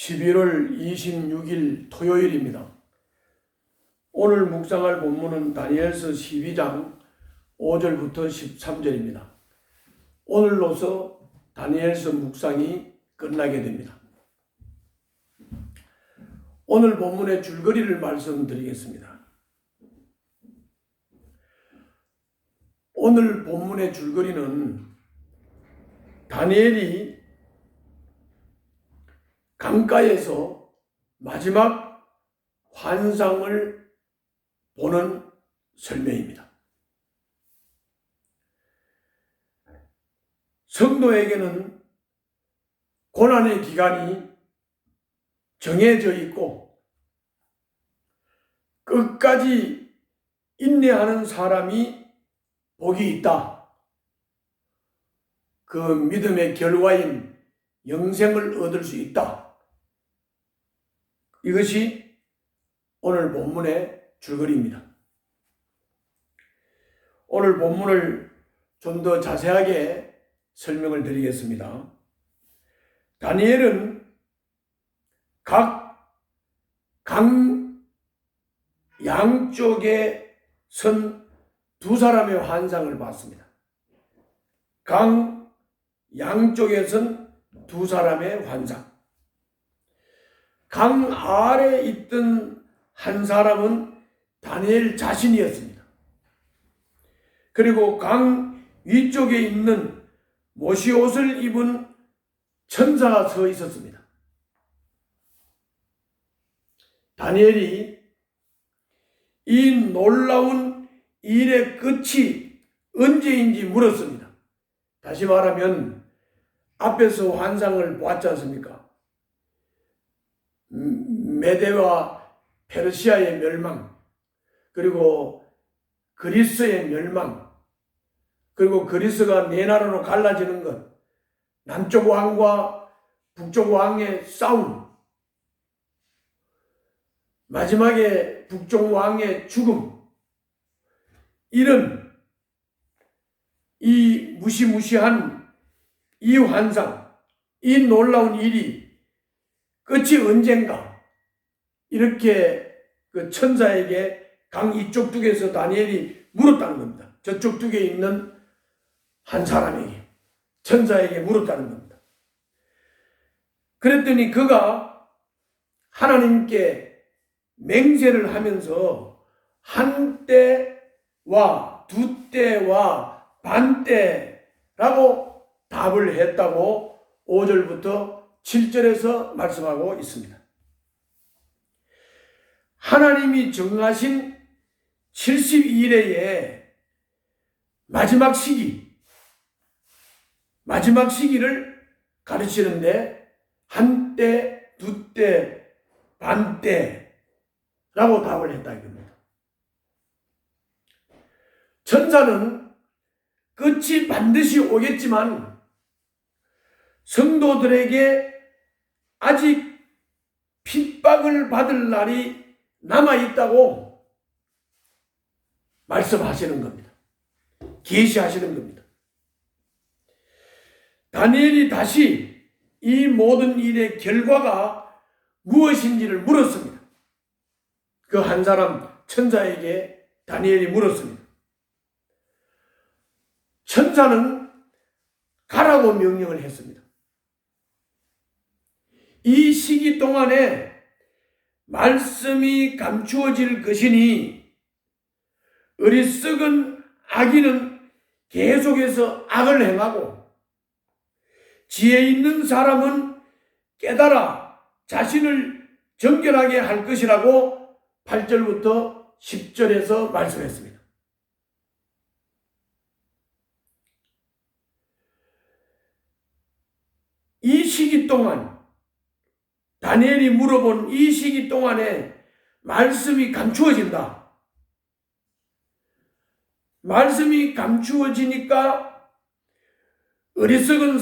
11월 26일 토요일입니다. 오늘 묵상할 본문은 다니엘서 12장 5절부터 13절입니다. 오늘로서 다니엘서 묵상이 끝나게 됩니다. 오늘 본문의 줄거리를 말씀드리겠습니다. 오늘 본문의 줄거리는 다니엘이 강가에서 마지막 환상을 보는 설명입니다. 성도에게는 고난의 기간이 정해져 있고 끝까지 인내하는 사람이 복이 있다. 그 믿음의 결과인 영생을 얻을 수 있다. 이것이 오늘 본문의 줄거리입니다. 오늘 본문을 좀 더 자세하게 설명을 드리겠습니다. 다니엘은 각 강 양쪽에 선 두 사람의 환상을 봤습니다. 강 양쪽에 선 두 사람의 환상. 강 아래에 있던 한 사람은 다니엘 자신이었습니다. 그리고 강 위쪽에 있는 모시옷을 입은 천사가 서 있었습니다. 다니엘이 이 놀라운 일의 끝이 언제인지 물었습니다. 다시 말하면 앞에서 환상을 보았지 않습니까? 메대와 페르시아의 멸망, 그리고 그리스의 멸망, 그리고 그리스가 네 나라로 갈라지는 것, 남쪽 왕과 북쪽 왕의 싸움, 마지막에 북쪽 왕의 죽음, 이런 이 무시무시한 이 환상, 이 놀라운 일이 끝이 언젠가, 이렇게 그 천사에게 강 이쪽 둑에서 다니엘이 물었다는 겁니다. 저쪽 둑에 있는 한 사람에게, 천사에게 물었다는 겁니다. 그랬더니 그가 하나님께 맹세를 하면서 한 때와 두 때와 반 때라고 답을 했다고 5절부터 7절에서 말씀하고 있습니다. 하나님이 정하신 72일의 마지막 시기를 가르치는데 한 때, 두 때, 반 때라고 답을 했다 이겁니다. 천사는 끝이 반드시 오겠지만 성도들에게 아직 핍박을 받을 날이 남아있다고 말씀하시는 겁니다. 계시하시는 겁니다. 다니엘이 다시 이 모든 일의 결과가 무엇인지를 물었습니다. 그 한 사람 천사에게 다니엘이 물었습니다. 천사는 가라고 명령을 했습니다. 이 시기 동안에 말씀이 감추어질 것이니 어리석은 악인은 계속해서 악을 행하고 지혜 있는 사람은 깨달아 자신을 정결하게 할 것이라고 8절부터 10절에서 말씀했습니다. 이 시기 동안 다니엘이 물어본 이 시기 동안에 말씀이 감추어진다. 말씀이 감추어지니까 어리석은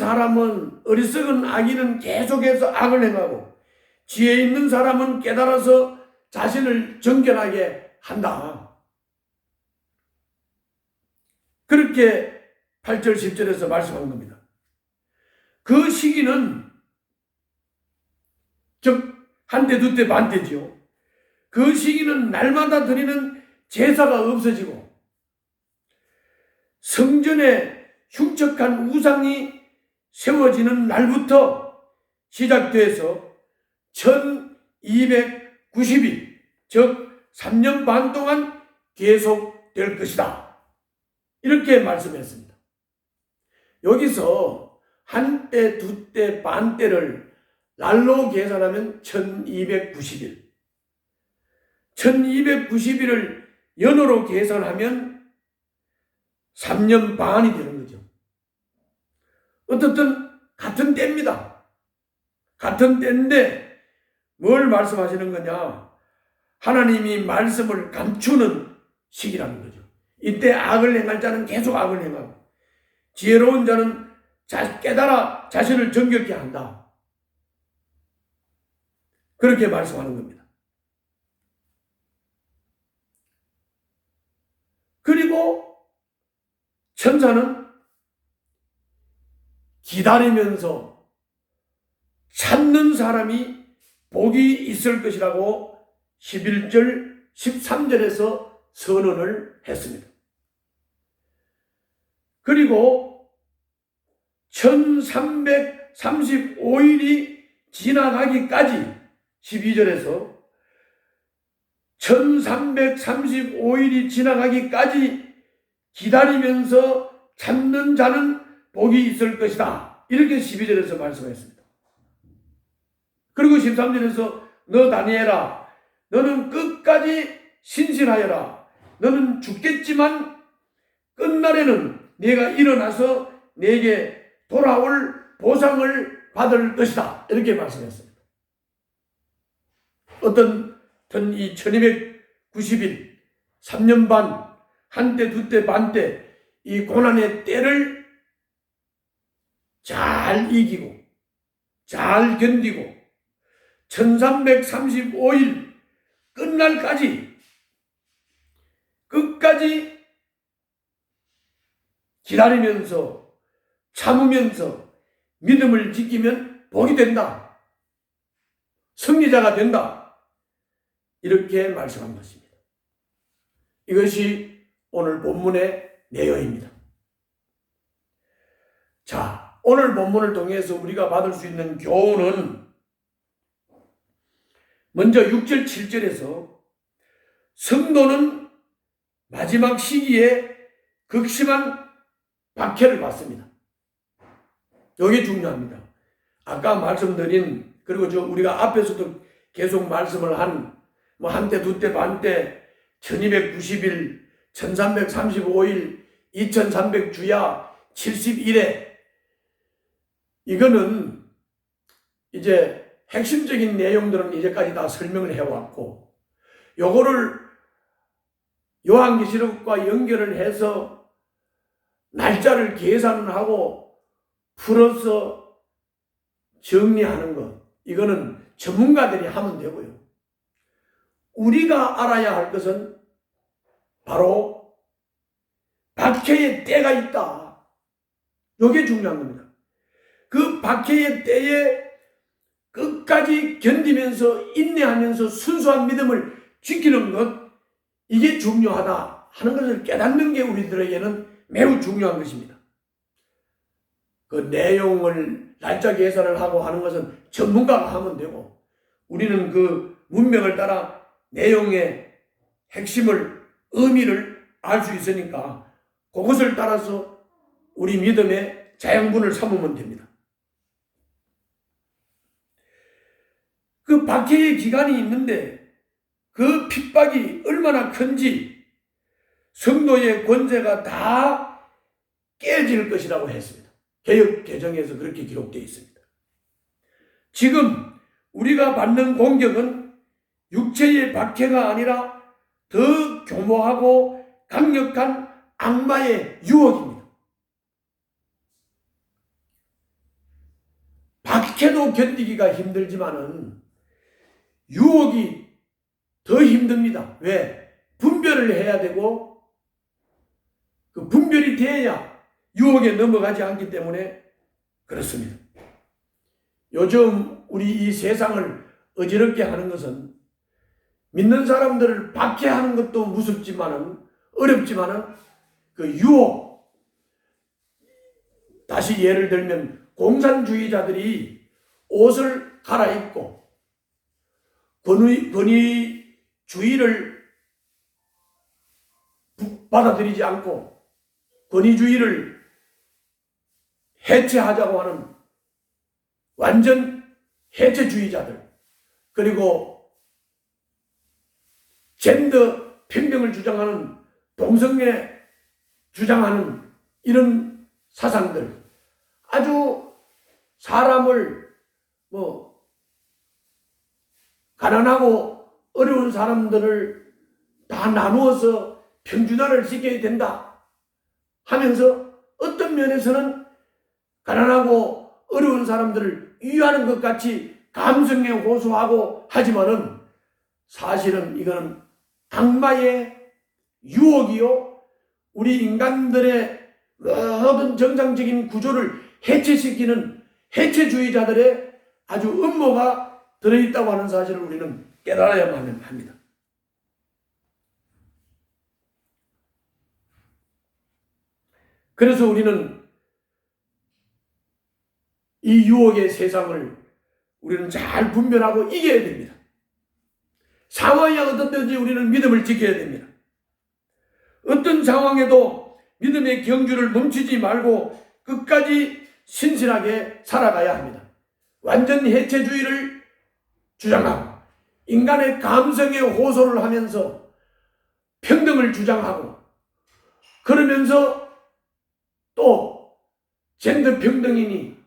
악인은 계속해서 악을 행하고 지혜 있는 사람은 깨달아서 자신을 정결하게 한다. 그렇게 8절 10절에서 말씀한 겁니다. 그 시기는 즉 한 때, 두 때, 반 때지요. 그 시기는 날마다 드리는 제사가 없어지고 성전에 흉측한 우상이 세워지는 날부터 시작돼서 1290일, 즉 3년 반 동안 계속될 것이다. 이렇게 말씀했습니다. 여기서 한 때, 두 때, 반 때를 날로 계산하면 1290일. 1290일을 연으로 계산하면 3년 반이 되는 거죠. 어떻든 같은 때입니다. 같은 때인데 뭘 말씀하시는 거냐? 하나님이 말씀을 감추는 시기라는 거죠. 이때 악을 행할 자는 계속 악을 행하고 지혜로운 자는 깨달아 자신을 정결케 한다. 그렇게 말씀하는 겁니다. 그리고 천사는 기다리면서 찾는 사람이 복이 있을 것이라고 11절, 13절에서 선언을 했습니다. 그리고 1335일이 지나가기까지 12절에서 1335일이 지나가기까지 기다리면서 참는 자는 복이 있을 것이다. 이렇게 12절에서 말씀했습니다. 그리고 13절에서 너 다니엘아, 너는 끝까지 신실하여라. 너는 죽겠지만 끝날에는 네가 일어나서 네게 돌아올 보상을 받을 것이다. 이렇게 말씀했습니다. 어떤 이 1290일, 3년 반, 한 때, 두 때, 반 때, 이 고난의 때를 잘 이기고, 잘 견디고, 1335일 끝날까지, 끝까지 기다리면서, 참으면서, 믿음을 지키면 복이 된다. 승리자가 된다. 이렇게 말씀한 것입니다. 이것이 오늘 본문의 내용입니다. 자, 오늘 본문을 통해서 우리가 받을 수 있는 교훈은 먼저 6절, 7절에서 성도는 마지막 시기에 극심한 박해를 받습니다. 이게 중요합니다. 아까 말씀드린, 그리고 우리가 앞에서도 계속 말씀을 한 한 때, 두 때, 반 때, 1290일, 1335일, 2300주야, 70일에 이거는 이제 핵심적인 내용들은 이제까지 다 설명을 해왔고, 요거를 요한계시록과 연결을 해서 날짜를 계산하고 풀어서 정리하는 것, 이거는 전문가들이 하면 되고요. 우리가 알아야 할 것은 바로 박해의 때가 있다. 이게 중요한 겁니다. 그 박해의 때에 끝까지 견디면서 인내하면서 순수한 믿음을 지키는 것, 이게 중요하다 하는 것을 깨닫는 게 우리들에게는 매우 중요한 것입니다. 그 내용을 날짜 계산을 하고 하는 것은 전문가가 하면 되고, 우리는 그 문명을 따라 내용의 핵심을, 의미를 알 수 있으니까 그것을 따라서 우리 믿음의 자양분을 삼으면 됩니다. 그 박해의 기간이 있는데 그 핍박이 얼마나 큰지 성도의 권세가 다 깨질 것이라고 했습니다. 개역 개정에서 그렇게 기록되어 있습니다. 지금 우리가 받는 공격은 육체의 박해가 아니라 더 교모하고 강력한 악마의 유혹입니다. 박해도 견디기가 힘들지만은 유혹이 더 힘듭니다. 왜? 분별을 해야 되고, 그 분별이 돼야 유혹에 넘어가지 않기 때문에 그렇습니다. 요즘 우리 이 세상을 어지럽게 하는 것은 믿는 사람들을 박해하는 것도 무섭지만은 어렵지만은 그 유혹, 다시 예를 들면 공산주의자들이 옷을 갈아입고 권위주의를 받아들이지 않고 권위주의를 해체하자고 하는 완전 해체주의자들, 그리고 젠더 평등을 주장하는 동성애 주장하는 이런 사상들, 아주 사람을 가난하고 어려운 사람들을 다 나누어서 평준화를 시켜야 된다 하면서 어떤 면에서는 가난하고 어려운 사람들을 위하는 것 같이 감성에 호소하고 하지만은 사실은 이거는 악마의 유혹이요, 우리 인간들의 모든 정상적인 구조를 해체시키는 해체주의자들의 아주 음모가 들어있다고 하는 사실을 우리는 깨달아야만 합니다. 그래서 우리는 이 유혹의 세상을 우리는 잘 분별하고 이겨야 됩니다. 상황이 어떻든지 우리는 믿음을 지켜야 됩니다. 어떤 상황에도 믿음의 경주를 멈추지 말고 끝까지 신실하게 살아가야 합니다. 완전 해체주의를 주장하고 인간의 감성에 호소를 하면서 평등을 주장하고 그러면서 또 젠더 평등이니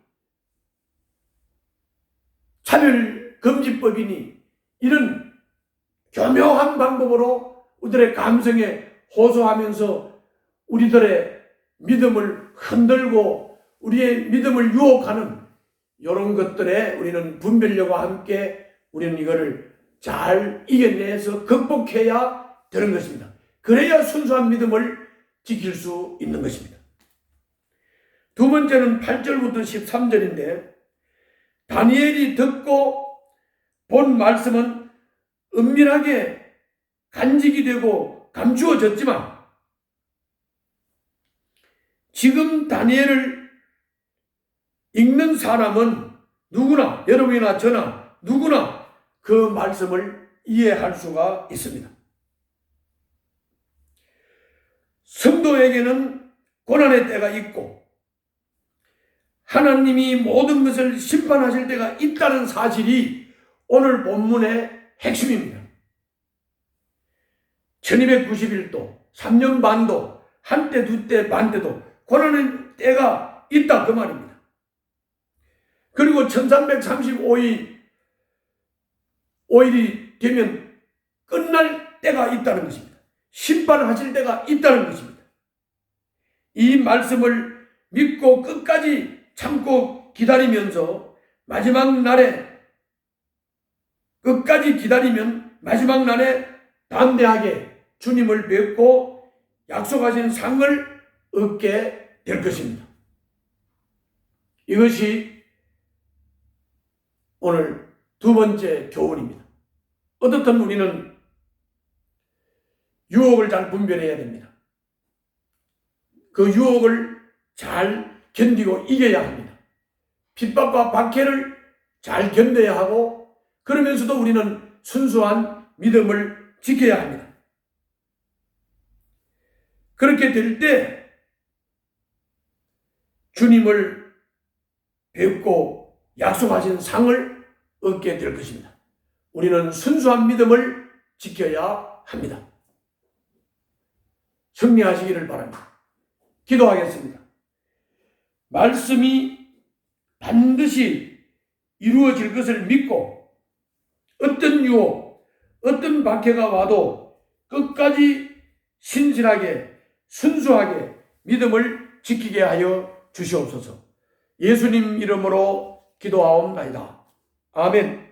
차별금지법이니 이런 교묘한 방법으로 우리들의 감성에 호소하면서 우리들의 믿음을 흔들고 우리의 믿음을 유혹하는 이런 것들에 우리는 분별력과 함께 우리는 이거를 잘 이겨내서 극복해야 되는 것입니다. 그래야 순수한 믿음을 지킬 수 있는 것입니다. 두 번째는 8절부터 13절인데 다니엘이 듣고 본 말씀은 은밀하게 간직이 되고 감추어졌지만 지금 다니엘을 읽는 사람은 누구나, 여러분이나 저나 누구나 그 말씀을 이해할 수가 있습니다. 성도에게는 고난의 때가 있고 하나님이 모든 것을 심판하실 때가 있다는 사실이 오늘 본문의 핵심입니다. 1291도, 3년 반도, 한때, 두때, 반때도 고난의 때가 있다 그 말입니다. 그리고 1335일이 되면 끝날 때가 있다는 것입니다. 심판하실 때가 있다는 것입니다. 이 말씀을 믿고 끝까지 참고 기다리면서 마지막 날에 끝까지 기다리면 마지막 날에 담대하게 주님을 뵙고 약속하신 상을 얻게 될 것입니다. 이것이 오늘 두 번째 교훈입니다. 어떻든 우리는 유혹을 잘 분별해야 됩니다. 그 유혹을 잘 견디고 이겨야 합니다. 핍박과 박해를 잘 견뎌야 하고 그러면서도 우리는 순수한 믿음을 지켜야 합니다. 그렇게 될 때 주님을 뵙고 약속하신 상을 얻게 될 것입니다. 우리는 순수한 믿음을 지켜야 합니다. 승리하시기를 바랍니다. 기도하겠습니다. 말씀이 반드시 이루어질 것을 믿고 어떤 유혹, 어떤 박해가 와도 끝까지 신실하게 순수하게 믿음을 지키게 하여 주시옵소서. 예수님 이름으로 기도하옵나이다. 아멘.